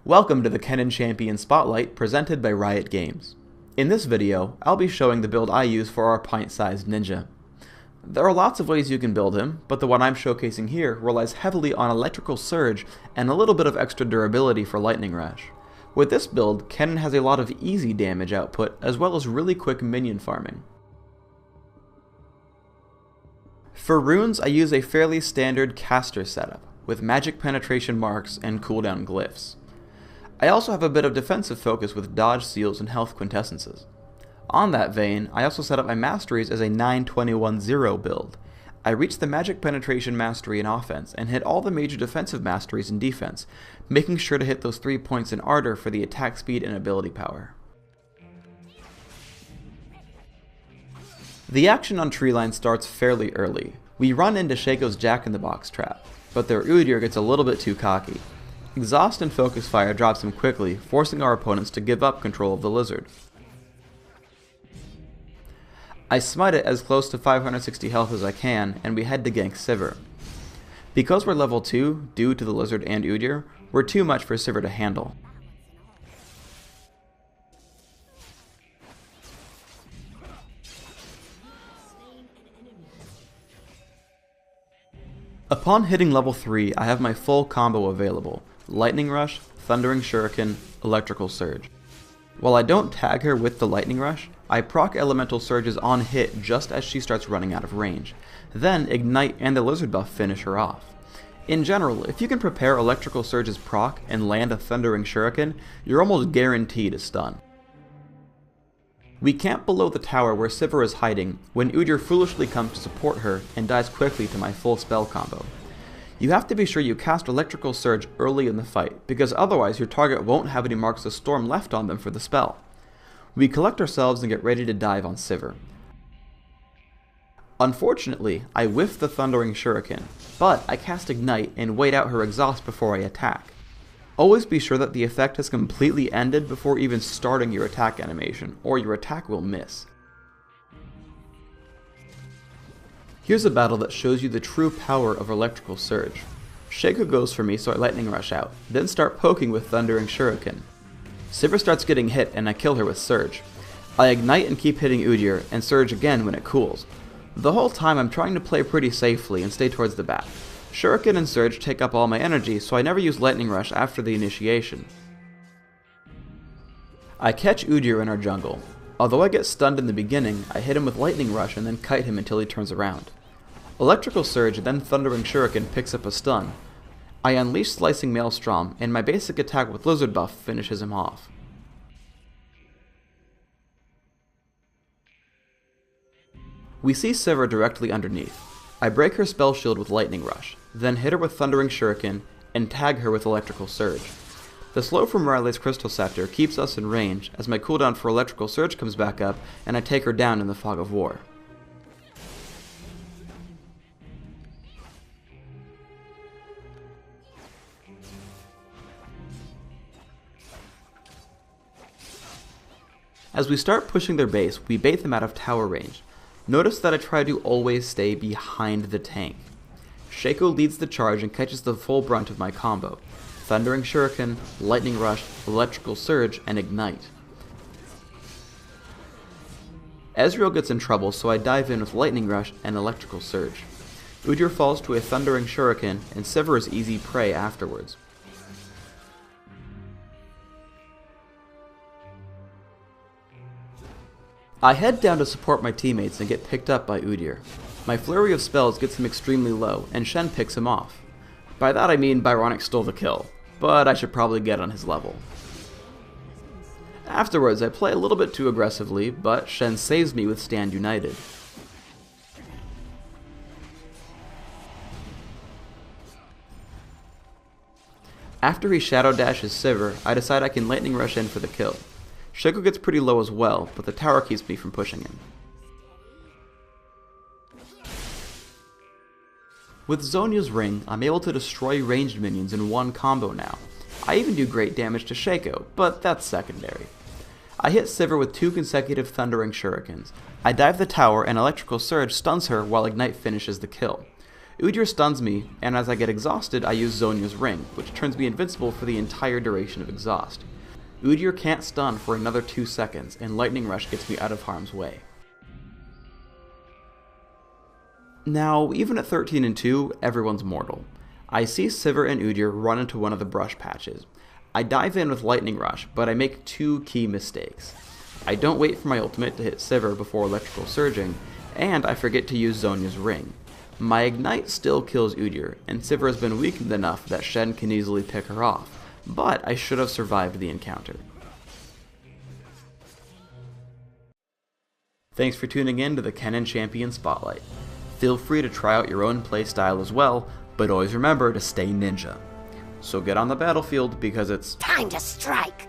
Welcome to the Kennen Champion Spotlight presented by Riot Games. In this video, I'll be showing the build I use for our pint-sized ninja. There are lots of ways you can build him, but the one I'm showcasing here relies heavily on electrical surge and a little bit of extra durability for lightning rush. With this build, Kennen has a lot of easy damage output as well as really quick minion farming. For runes, I use a fairly standard caster setup, with magic penetration marks and cooldown glyphs. I also have a bit of defensive focus with dodge seals and health quintessences. On that vein, I also set up my masteries as a 9-21-0 build. I reached the magic penetration mastery in offense and hit all the major defensive masteries in defense, making sure to hit those 3 points in ardor for the attack speed and ability power. The action on treeline starts fairly early. We run into Shaco's Jack-in-the-Box trap, but their Ionia gets a little bit too cocky. Exhaust and Focus Fire drops him quickly, forcing our opponents to give up control of the lizard. I smite it as close to 560 health as I can, and we head to gank Sivir. Because we're level 2, due to the lizard and Ionia, we're too much for Sivir to handle. Upon hitting level 3, I have my full combo available: Lightning Rush, Thundering Shuriken, Electrical Surge. While I don't tag her with the Lightning Rush, I proc Elemental Surges on hit just as she starts running out of range. Then Ignite and the Lizard buff finish her off. In general, if you can prepare Electrical Surge's proc and land a Thundering Shuriken, you're almost guaranteed a stun. We camp below the tower where Sivir is hiding when Ionia foolishly comes to support her and dies quickly to my full spell combo. You have to be sure you cast Electrical Surge early in the fight, because otherwise your target won't have any marks of storm left on them for the spell. We collect ourselves and get ready to dive on Sivir. Unfortunately, I whiff the Thundering Shuriken, but I cast Ignite and wait out her exhaust before I attack. Always be sure that the effect has completely ended before even starting your attack animation, or your attack will miss. Here's a battle that shows you the true power of Electrical Surge. Shaco goes for me, so I Lightning Rush out, then start poking with Thundering Shuriken. Sivir starts getting hit and I kill her with Surge. I Ignite and keep hitting Ionia, and Surge again when it cools. The whole time I'm trying to play pretty safely and stay towards the back. Shuriken and Surge take up all my energy, so I never use Lightning Rush after the initiation. I catch Ionia in our jungle. Although I get stunned in the beginning, I hit him with Lightning Rush and then kite him until he turns around. Electrical Surge and then Thundering Shuriken picks up a stun. I unleash Slicing Maelstrom, and my basic attack with Lizard buff finishes him off. We see Sivir directly underneath. I break her spell shield with Lightning Rush, then hit her with Thundering Shuriken, and tag her with Electrical Surge. The slow from Riley's Crystal Scepter keeps us in range as my cooldown for Electrical Surge comes back up and I take her down in the Fog of War. As we start pushing their base, we bait them out of tower range. Notice that I try to always stay behind the tank. Shaco leads the charge and catches the full brunt of my combo: Thundering Shuriken, Lightning Rush, Electrical Surge, and Ignite. Ezreal gets in trouble, so I dive in with Lightning Rush and Electrical Surge. Ionia falls to a Thundering Shuriken, and Sivir is easy prey afterwards. I head down to support my teammates and get picked up by Ionia. My flurry of spells gets him extremely low, and Shen picks him off. By that I mean Byronic stole the kill, but I should probably get on his level. Afterwards, I play a little bit too aggressively, but Shen saves me with Stand United. After he Shadow Dashes Sivir, I decide I can Lightning Rush in for the kill. Shaco gets pretty low as well, but the tower keeps me from pushing him. With Zhonya's ring, I'm able to destroy ranged minions in one combo now. I even do great damage to Shaco, but that's secondary. I hit Sivir with 2 consecutive Thundering Shurikens. I dive the tower and Electrical Surge stuns her while Ignite finishes the kill. Udyr stuns me, and as I get exhausted, I use Zhonya's ring, which turns me invincible for the entire duration of exhaust. Udyr can't stun for another 2 seconds, and Lightning Rush gets me out of harm's way. Now, even at 13 and 2, everyone's mortal. I see Sivir and Udyr run into one of the brush patches. I dive in with Lightning Rush, but I make 2 key mistakes. I don't wait for my ultimate to hit Sivir before electrical surging, and I forget to use Zhonya's ring. My ignite still kills Udyr, and Sivir has been weakened enough that Shen can easily pick her off, but I should have survived the encounter. Thanks for tuning in to the Kennen Champion Spotlight. Feel free to try out your own playstyle as well, but always remember to stay ninja. So get on the battlefield because it's time to strike!